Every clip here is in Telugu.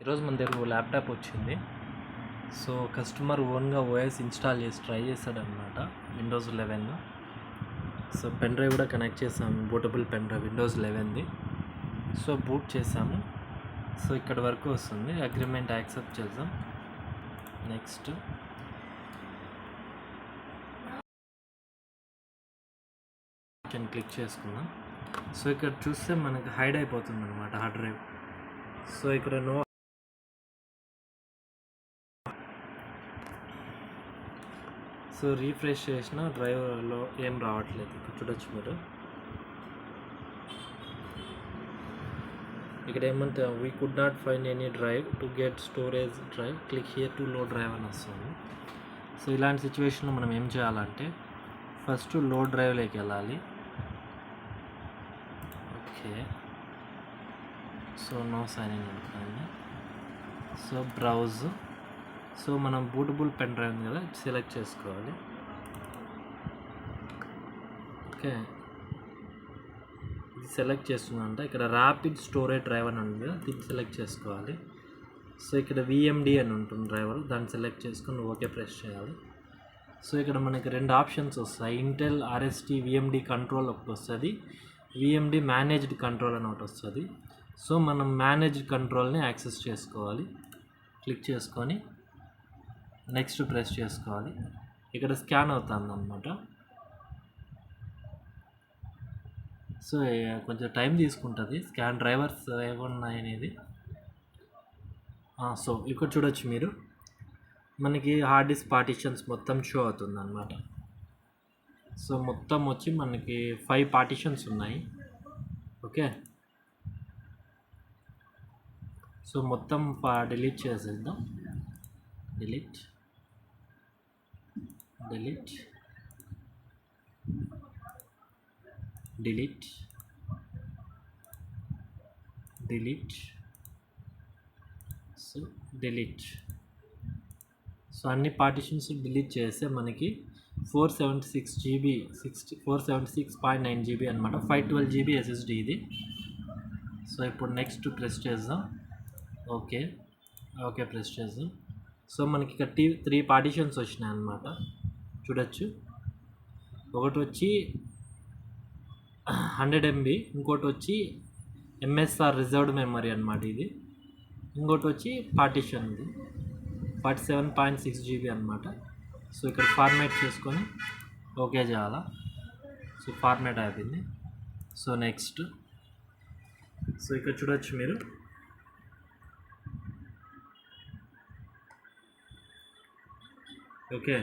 ఈరోజు మన దగ్గర ల్యాప్టాప్ వచ్చింది. సో కస్టమర్ ఓన్గా ఓఎస్ ఇన్స్టాల్ చేసి ట్రై చేశాడనమాట, విండోస్ 11. సో పెన్ డ్రైవ్ కూడా కనెక్ట్ చేసాము, బూటబుల్ పెన్ డ్రైవ్ విండోస్ 11ది. సో బూట్ చేసాము. సో ఇక్కడ వరకు వస్తుంది. అగ్రిమెంట్ యాక్సెప్ట్ చేద్దాం. నెక్స్ట్ క్లిక్ చేసుకుందాం. సో ఇక్కడ చూస్తే మనకి హైడ్ అయిపోతుంది అనమాట హార్డ్ డ్రైవ్. సో ఇక్కడ నో, సో రీఫ్రెష్ చేసిన డ్రైవ్లో ఏం రావట్లేదు. ఇక్కడ చూడొచ్చు మీరు. ఇక్కడ ఏమంటే we could not find any drive to get storage drive, click here to load drive అని వస్తుంది. సో ఇలాంటి సిచ్యువేషన్లో మనం ఏం చేయాలంటే ఫస్ట్ లోడ్ డ్రైవ్లోకి వెళ్ళాలి. Okay, so no sign in అనుకోండి. సో బ్రౌజ్, సో మనం బూటబుల్ పెన్ డ్రైవ్ ఉంది కదా, సెలెక్ట్ చేసుకోవాలి. ఓకే, ఇది సెలెక్ట్ చేస్తుందంటే ఇక్కడ ర్యాపిడ్ స్టోరేజ్ డ్రైవ్ అని ఉంది కదా, ఇది సెలెక్ట్ చేసుకోవాలి. సో ఇక్కడ విఎండి అని ఉంటుంది డ్రైవర్, దాన్ని సెలెక్ట్ చేసుకొని ఓకే ప్రెస్ చేయాలి. సో ఇక్కడ మనకి రెండు ఆప్షన్స్ వస్తాయి. ఇంటెల్ ఆర్ఎస్టీ విఎండి కంట్రోల్ ఒకటి వస్తుంది, విఎండి మేనేజ్డ్ కంట్రోల్ అని ఒకటి వస్తుంది. సో మనం మేనేజ్డ్ కంట్రోల్ని యాక్సెస్ చేసుకోవాలి. క్లిక్ చేసుకొని నెక్స్ట్ ప్రెస్ చేసుకోవాలి. ఇక్కడ స్కాన్ అవుతుంది అన్నమాట. సో కొంచెం టైం తీసుకుంటుంది స్కాన్, డ్రైవర్స్ ఏమున్నాయి అనేది. సో ఇక్కడ చూడొచ్చు మీరు, మనకి హార్డ్ డిస్క్ పార్టిషన్స్ మొత్తం షో అవుతుంది అన్నమాట. సో మొత్తం వచ్చి మనకి 5 పార్టిషన్స్ ఉన్నాయి. ఓకే, సో మొత్తం డిలీట్ చేసేద్దాం. Delete delete delete delete so delete. So అన్ని పార్టిషన్స్ డిలీట్ చేస్తే మనకి 476 GB 476.9 GB అనమాట, 512 GB SSD ఇది. సో ఇప్పుడు నెక్స్ట్ ప్రెస్ చేద్దాం. ఓకే ఓకే ప్రెస్ చేద్దాం. సో మనకి ఇక్కడ 3 పార్టిషన్స్ వచ్చినాయి అన్నమాట, చూడొచ్చు. ఒకటి వచ్చి 100 MB, ఇంకోటి వచ్చి ఎంఎస్ఆర్ రిజర్వ్డ్ మెమరీ అనమాట ఇది, ఇంకోటి వచ్చి పార్టిషన్ ఇది 47.6 GB అనమాట. సో ఇక్కడ ఫార్మాట్ చేసుకొని ఓకే చేయాలా. సో ఫార్మాట్ అయిపోయింది. సో నెక్స్ట్, సో ఇక్కడ చూడొచ్చు మీరు, ఓకే.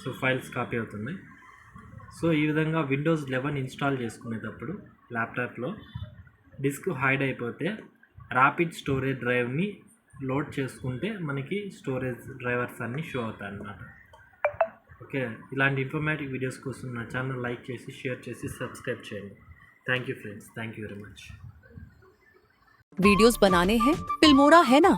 సో ఫైల్స్ కాపీ అవుతున్నాయి. సో ఈ విధంగా విండోస్ 11 ఇన్స్టాల్ చేసుకునేటప్పుడు ల్యాప్టాప్లో డిస్క్ హైడ్ అయిపోతే ర్యాపిడ్ స్టోరేజ్ డ్రైవ్ని లోడ్ చేసుకుంటే మనకి స్టోరేజ్ డ్రైవర్స్ అన్నీ షో అవుతాయి అన్నమాట. ఓకే, ఇలాంటి ఇన్ఫర్మేటివ్ వీడియోస్ కోసం నా ఛానల్ లైక్ చేసి, షేర్ చేసి, సబ్స్క్రైబ్ చేయండి. Thank you friends, thank you very much. Videos बनाने हैं, फिल्मोरा है ना।